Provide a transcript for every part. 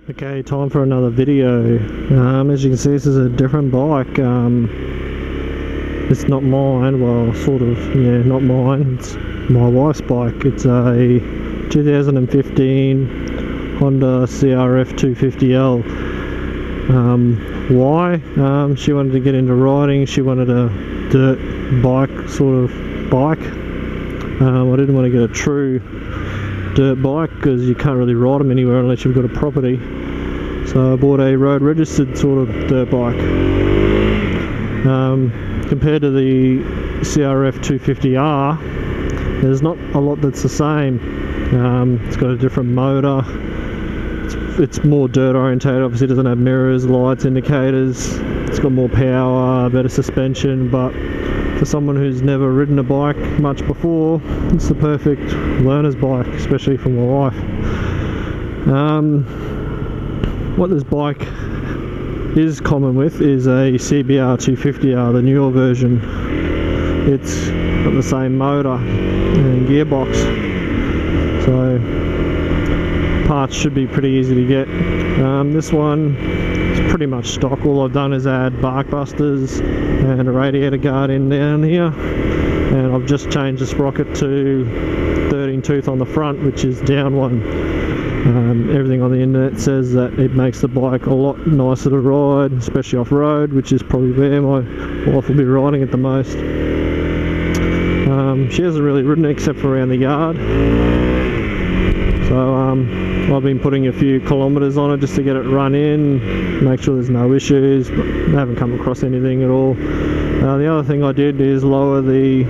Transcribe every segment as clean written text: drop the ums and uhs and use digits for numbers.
Okay, time for another video. As you can see, this is a different bike. It's not mine, well, sort of, yeah, not mine. It's my wife's bike. It's a 2015 Honda CRF250L. Why? She wanted to get into riding. She wanted a dirt bike, sort of bike. I didn't want to get a true dirt bike because you can't really ride them anywhere unless you've got a property. So I bought a road registered sort of dirt bike. Compared to the CRF250R, there's not a lot that's the same. It's got a different motor. It's more dirt orientated. Obviously it doesn't have mirrors, lights, indicators. It's got more power, better suspension, but for someone who's never ridden a bike much before, it's the perfect learner's bike, especially for my wife. What this bike is common with is a CBR250R, the newer version. It's got the same motor and gearbox, so parts should be pretty easy to get. This one is pretty much stock. All I've done is add bark busters and a radiator guard in down here, and I've just changed the sprocket to 13 tooth on the front, which is down one. Everything on the internet says that it makes the bike a lot nicer to ride, especially off-road, which is probably where my wife will be riding it the most. She hasn't really ridden it except for around the yard, so I've been putting a few kilometres on it just to get it run in, make sure there's no issues, but I haven't come across anything at all. The other thing I did is lower the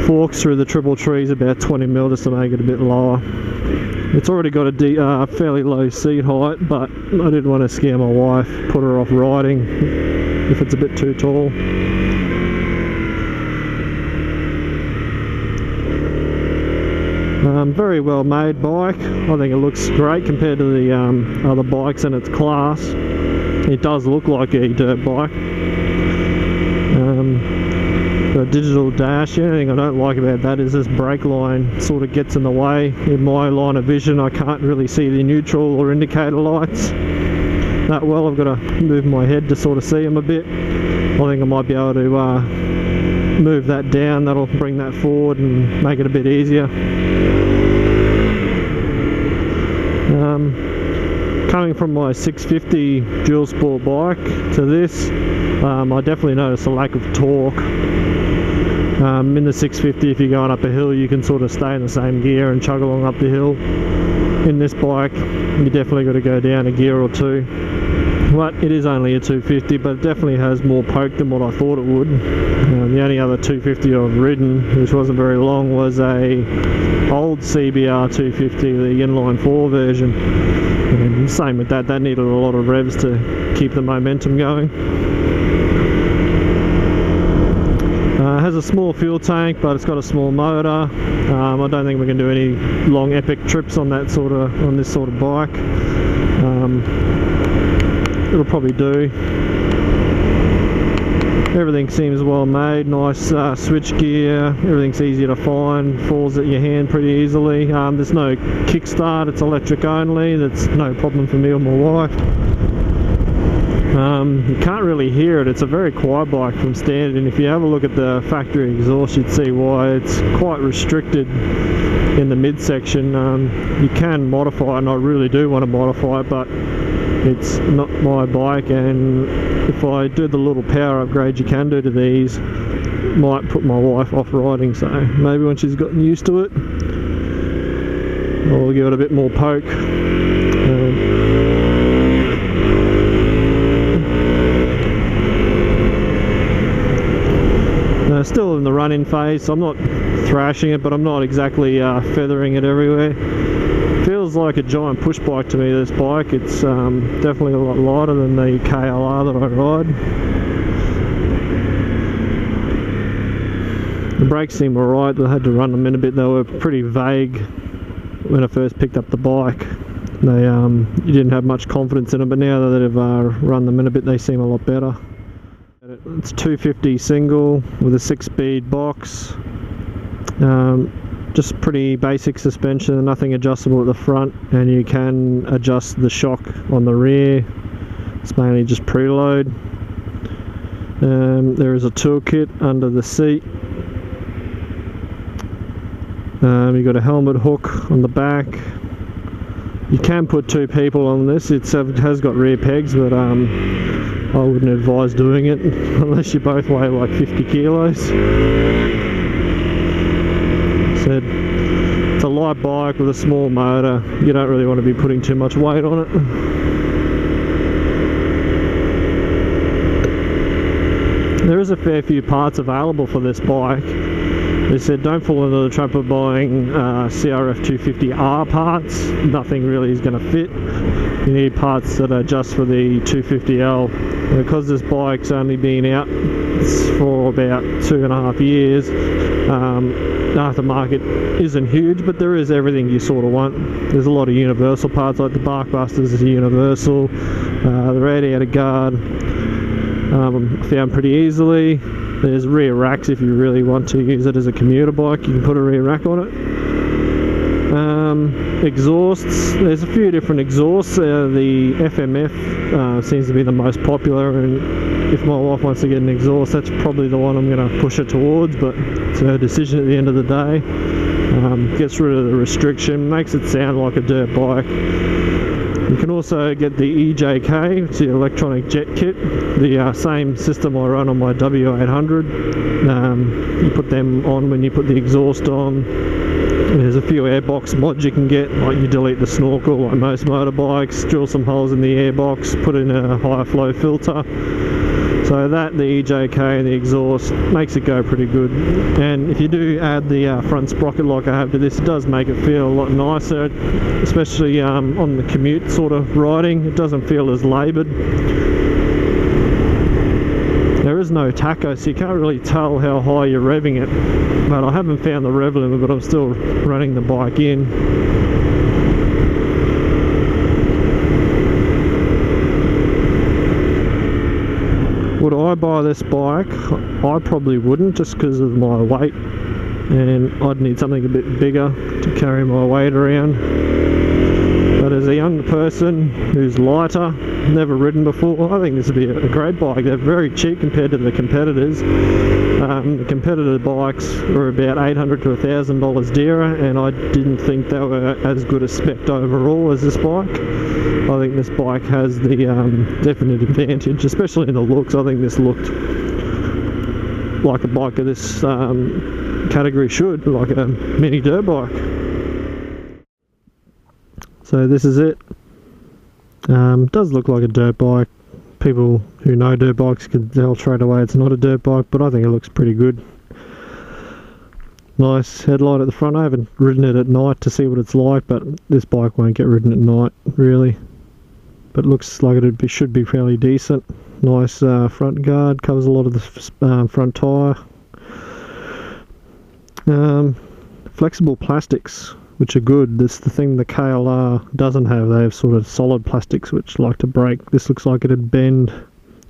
forks through the triple trees about 20mm just to make it a bit lower. It's already got a fairly low seat height, but I didn't want to scare my wife, put her off riding if it's a bit too tall. Very well made bike. I think it looks great compared to the other bikes in its class. It does look like a dirt bike. The digital dash, the only thing I don't like about that is this brake line sort of gets in the way. In my line of vision, I can't really see the neutral or indicator lights that well. I've got to move my head to sort of see them a bit. I think I might be able to move that down. That'll bring that forward and make it a bit easier. Coming from my 650 dual sport bike to this, I definitely noticed a lack of torque. In the 650, if you're going up a hill, you can sort of stay in the same gear and chug along up the hill. In this bike, you definitely got to go down a gear or two. But it is only a 250, but it definitely has more poke than what I thought it would. The only other 250 I've ridden, which wasn't very long, was a old CBR 250, the inline 4 version. And same with that, that needed a lot of revs to keep the momentum going. It has a small fuel tank, but it's got a small motor. I don't think we can do any long epic trips on that on this sort of bike. It'll probably do. Everything seems well made, nice switch gear, everything's easy to find, falls at your hand pretty easily. There's no kickstart, it's electric only, that's no problem for me or my wife. You can't really hear it, it's a very quiet bike from standard, and if you have a look at the factory exhaust you'd see why. It's quite restricted in the midsection. You can modify it, and I really do want to modify it, but it's not my bike, and if I do the little power upgrade you can do to these, might put my wife off riding, so maybe when she's gotten used to it I'll give it a bit more poke. Still in the run-in phase, so I'm not thrashing it, but I'm not exactly feathering it everywhere. Feels like a giant push bike to me, this bike. It's definitely a lot lighter than the KLR that I ride. The brakes seem alright. I had to run them in a bit. They were pretty vague when I first picked up the bike. You didn't have much confidence in them, but now that I've run them in a bit, they seem a lot better. It's 250 single with a 6-speed box. Just pretty basic suspension, nothing adjustable at the front, and you can adjust the shock on the rear. It's mainly just preload. There is a toolkit under the seat. You've got a helmet hook on the back. You can put 2 people on this. It has got rear pegs, but I wouldn't advise doing it unless you both weigh like 50 kilos. Said it's a light bike with a small motor. You don't really want to be putting too much weight on it. There is a fair few parts available for this bike. They said don't fall into the trap of buying CRF250R parts. Nothing really is going to fit. You need parts that are just for the 250L. And because this bike's only been out for about 2.5 years, aftermarket isn't huge, but there is everything you sort of want. There's a lot of universal parts, like the bark busters is universal, the radiator guard found pretty easily. There's rear racks if you really want to use it as a commuter bike. You can put a rear rack on it. Exhausts, there's a few different exhausts. The FMF seems to be the most popular, and if my wife wants to get an exhaust, that's probably the one I'm going to push her towards, but it's her decision at the end of the day. Gets rid of the restriction, makes it sound like a dirt bike. You can also get the EJK, which is the electronic jet kit, the same system I run on my W800. You put them on when you put the exhaust on. There's a few airbox mods you can get, like you delete the snorkel like most motorbikes, drill some holes in the airbox, put in a higher flow filter. So that, the EJK and the exhaust, makes it go pretty good. And if you do add the front sprocket like I have to this, it does make it feel a lot nicer, especially on the commute sort of riding. It doesn't feel as laboured. There is no tacho, so you can't really tell how high you're revving it. But I haven't found the rev limit, but I'm still running the bike in. Would I buy this bike? I probably wouldn't, just because of my weight, and I'd need something a bit bigger to carry my weight around. But as a young person who's lighter, never ridden before, I think this would be a great bike. They're very cheap compared to the competitors. The competitor bikes were about $800 to $1,000 dearer, and I didn't think they were as good a spec overall as this bike. I think this bike has the definite advantage, especially in the looks. I think this looked like a bike of this category should, like a mini dirt bike. So this is it. Does look like a dirt bike. People who know dirt bikes can tell straight away it's not a dirt bike, but I think it looks pretty good. Nice headlight at the front. I haven't ridden it at night to see what it's like, but this bike won't get ridden at night really. But it looks like it should be fairly decent. Nice front guard, covers a lot of the front tyre. Flexible plastics, which are good. This is the thing the KLR doesn't have. They have sort of solid plastics which like to break. This looks like it'd bend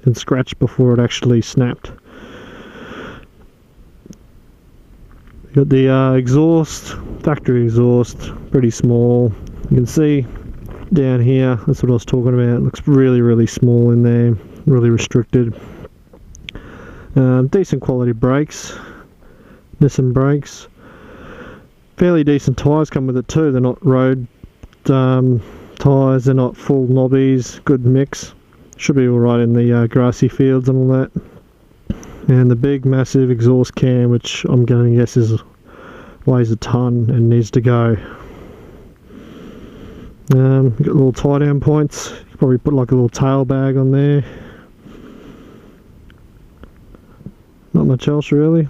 and scratch before it actually snapped. You got the exhaust, factory exhaust, pretty small. You can see down here, that's what I was talking about. It looks really, really small in there, really restricted. Decent quality brakes, Nissan brakes. Fairly decent tyres come with it too. They're not road tyres, they're not full knobbies, good mix. Should be alright in the grassy fields and all that. And the big massive exhaust cam, which I'm going to guess weighs a ton and needs to go. Got little tie down points. You could probably put like a little tail bag on there. Not much else really.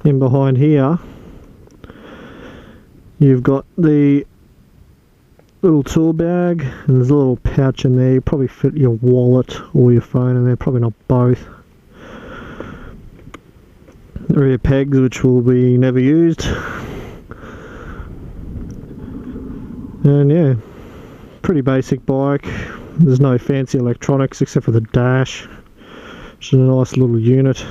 In behind here you've got the little tool bag, and there's a little pouch in there. You probably fit your wallet or your phone in there, probably not both. The rear pegs, which will be never used. And yeah, pretty basic bike. There's no fancy electronics except for the dash, which is a nice little unit.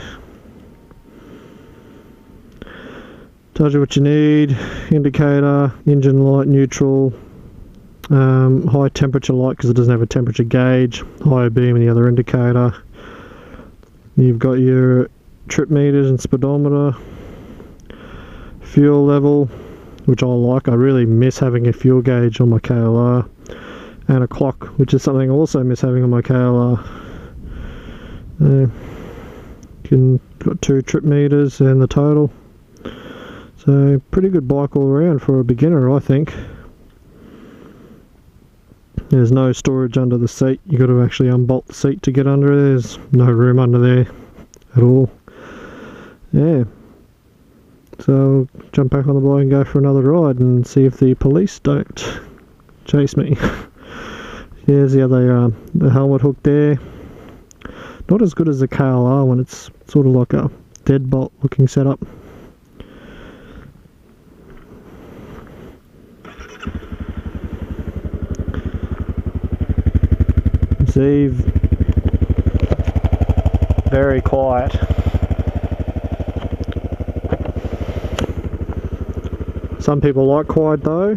Tells you what you need: indicator, engine light, neutral, high temperature light because it doesn't have a temperature gauge, higher beam and the other indicator. You've got your trip meters and speedometer, fuel level, which I like. I really miss having a fuel gauge on my KLR, and a clock, which is something I also miss having on my KLR. Got 2 trip meters and the total. So pretty good bike all around for a beginner, I think. There's no storage under the seat. You've got to actually unbolt the seat to get under it. There's no room under there at all. Yeah. So I'll jump back on the bike and go for another ride and see if the police don't chase me. Here's the other the helmet hook there. Not as good as the KLR one. It's sort of like a deadbolt looking setup. See, very quiet. Some people like quiet though.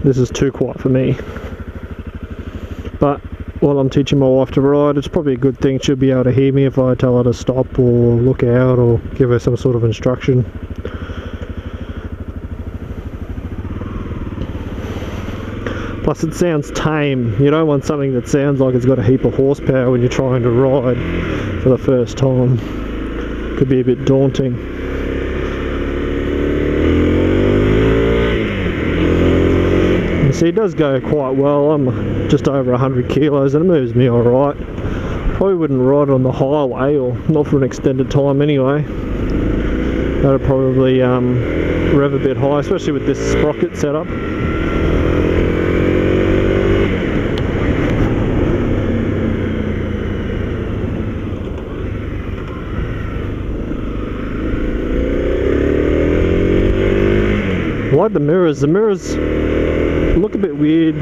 This is too quiet for me. But while I'm teaching my wife to ride, it's probably a good thing. She'll be able to hear me if I tell her to stop or look out or give her some sort of instruction. Plus it sounds tame. You don't want something that sounds like it's got a heap of horsepower when you're trying to ride for the first time. Could be a bit daunting. You see, it does go quite well. I'm just over 100 kilos and it moves me alright. Probably wouldn't ride on the highway, or not for an extended time anyway. That'll probably rev a bit high, especially with this sprocket setup. I like the mirrors. The mirrors look a bit weird,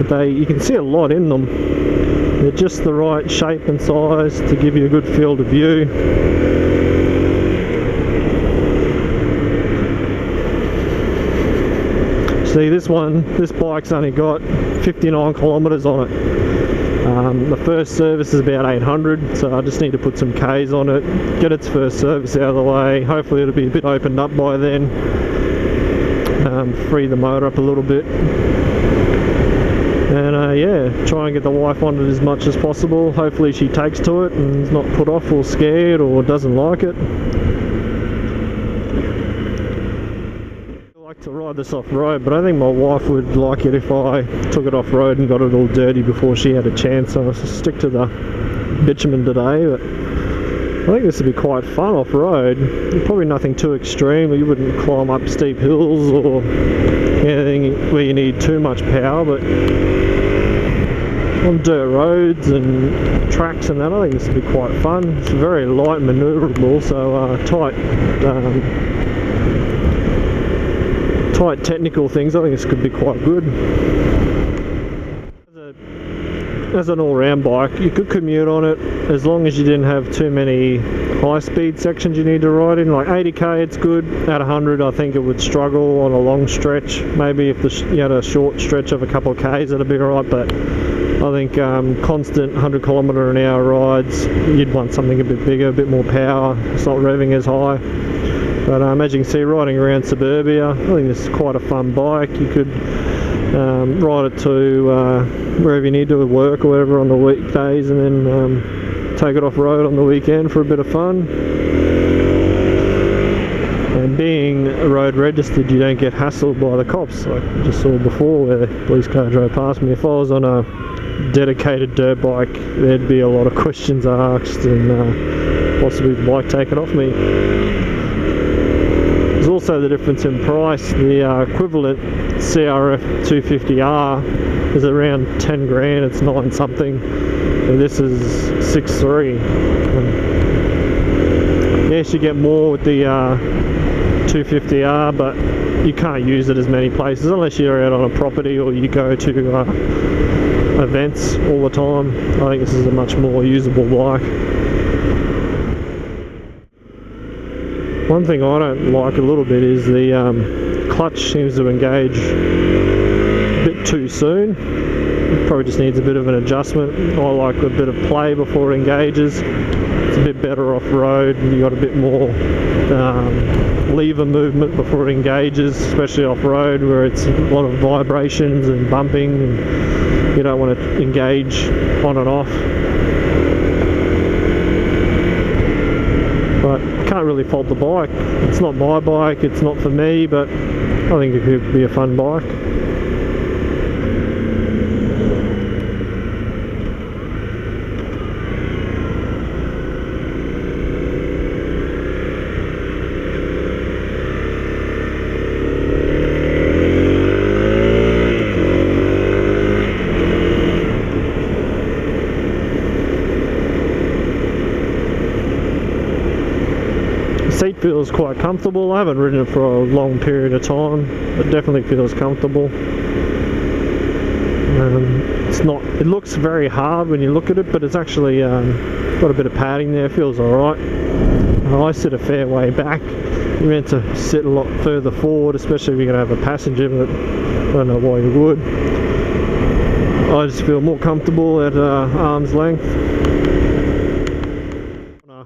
but you can see a lot in them. They're just the right shape and size to give you a good field of view. See, this bike's only got 59 kilometers on it. The first service is about 800, so I just need to put some Ks on it, get its first service out of the way. Hopefully it'll be a bit opened up by then. Free the motor up a little bit, and yeah, try and get the wife on it as much as possible. Hopefully she takes to it and is not put off or scared or doesn't like it. I like to ride this off-road, but I think my wife would like it if I took it off-road and got it all dirty before she had a chance, so I'll stick to the bitumen today. But I think this would be quite fun off-road. Probably nothing too extreme. You wouldn't climb up steep hills or anything where you need too much power, but on dirt roads and tracks and that, I think this would be quite fun. It's very light and manoeuvrable, so tight technical things, I think this could be quite good. As an all-round bike, you could commute on it as long as you didn't have too many high-speed sections you need to ride in. Like 80k, it's good. At 100, I think it would struggle on a long stretch. Maybe if you had a short stretch of a couple of k's, it'd be alright. But I think constant 100km/h rides, you'd want something a bit bigger, a bit more power. It's not revving as high. But as you can see, riding around suburbia, I think this is quite a fun bike. You could ride it to wherever you need to, work or whatever on the weekdays, and then take it off road on the weekend for a bit of fun. And being road registered, you don't get hassled by the cops, like I just saw before where the police car drove past me. If I was on a dedicated dirt bike, there'd be a lot of questions asked and possibly the bike taken off me. There's also the difference in price. The equivalent CRF250R is around 10 grand, it's 9 something, and this is 6.3. Yes, you get more with the 250R, but you can't use it as many places unless you're out on a property or you go to events all the time. I think this is a much more usable bike. One thing I don't like a little bit is the clutch seems to engage a bit too soon. It probably just needs a bit of an adjustment. I like a bit of play before it engages. It's a bit better off road, and you got a bit more lever movement before it engages, especially off road where it's a lot of vibrations and bumping, and you don't want to engage on and off. But I can't really fault the bike. It's not my bike, it's not for me, but I think it could be a fun bike. Seat feels quite comfortable. I haven't ridden it for a long period of time, but definitely feels comfortable. It's not. It looks very hard when you look at it, but it's actually got a bit of padding there. Feels alright. I sit a fair way back. You're meant to sit a lot further forward, especially if you're going to have a passenger, but I don't know why you would. I just feel more comfortable at arm's length.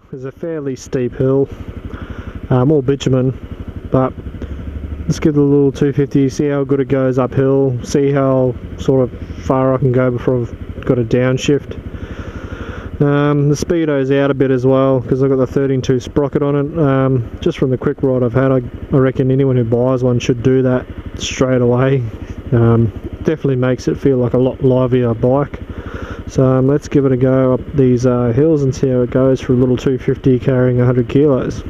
There's a fairly steep hill. More bitumen, but let's give it a little 250, see how good it goes uphill, see how sort of far I can go before I've got a downshift. The speedo's out a bit as well because I've got the 13.2 sprocket on it. Just from the quick ride I've had, I reckon anyone who buys one should do that straight away. Definitely makes it feel like a lot livelier bike. So let's give it a go up these hills and see how it goes for a little 250 carrying 100 kilos.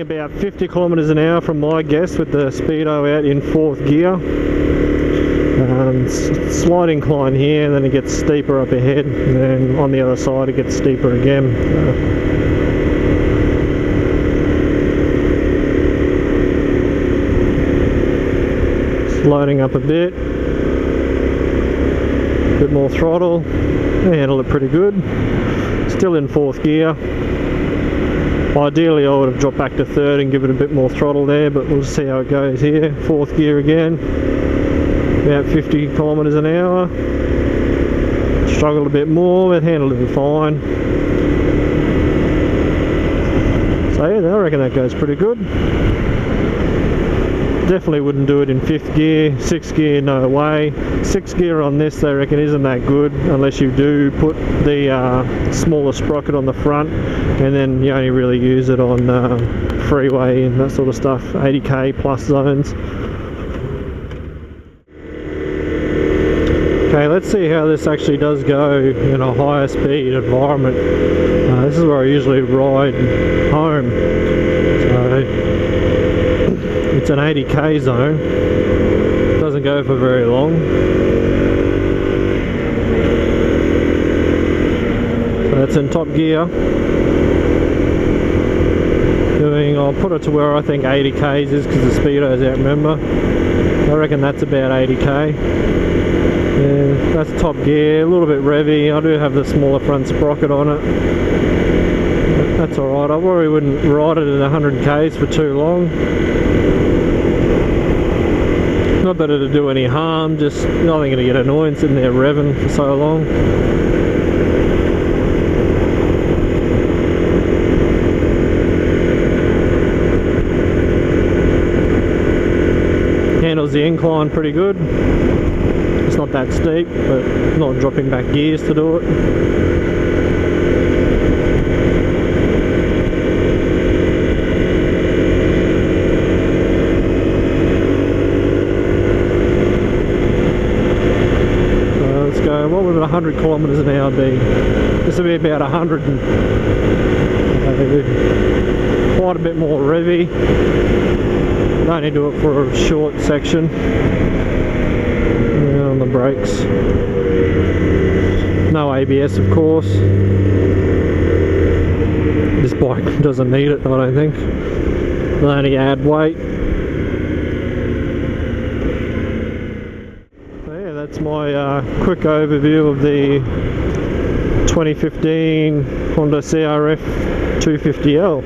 About 50 kilometers an hour from my guess with the speedo out in 4th gear. Slight incline here, and then it gets steeper up ahead, and then on the other side it gets steeper again. Loading up a bit more throttle. I handle it pretty good. Still in 4th gear. Ideally I would have dropped back to 3rd and give it a bit more throttle there, but we'll see how it goes here. 4th gear again, about 50 kilometers an hour. Struggled a bit more, but handled it fine. So yeah, I reckon that goes pretty good. Definitely wouldn't do it in 5th gear, 6th gear, no way. 6th gear on this, they reckon, isn't that good unless you do put the smaller sprocket on the front, and then you only really use it on freeway and that sort of stuff, 80k plus zones. Okay, let's see how this actually does go in a higher speed environment. This is where I usually ride home. So it's an 80k zone, doesn't go for very long. So that's in top gear. I'll put it to where I think 80k's is because the speedo's out, remember? I reckon that's about 80k. Yeah, that's top gear, a little bit revvy. I do have the smaller front sprocket on it. That's alright, I probably wouldn't ride it at 100k's for too long. Not that it'll do any harm, just I think it'll get annoying sitting there revving for so long. Handles the incline pretty good. It's not that steep, but not dropping back gears to do it. What would 100 kilometers an hour be? This will be about 100 and quite a bit more revvy. only do it for a short section. And on the brakes. No ABS, of course. This bike doesn't need it, I don't think. They only add weight. So yeah, that's my quick overview of the 2015 Honda CRF 250L.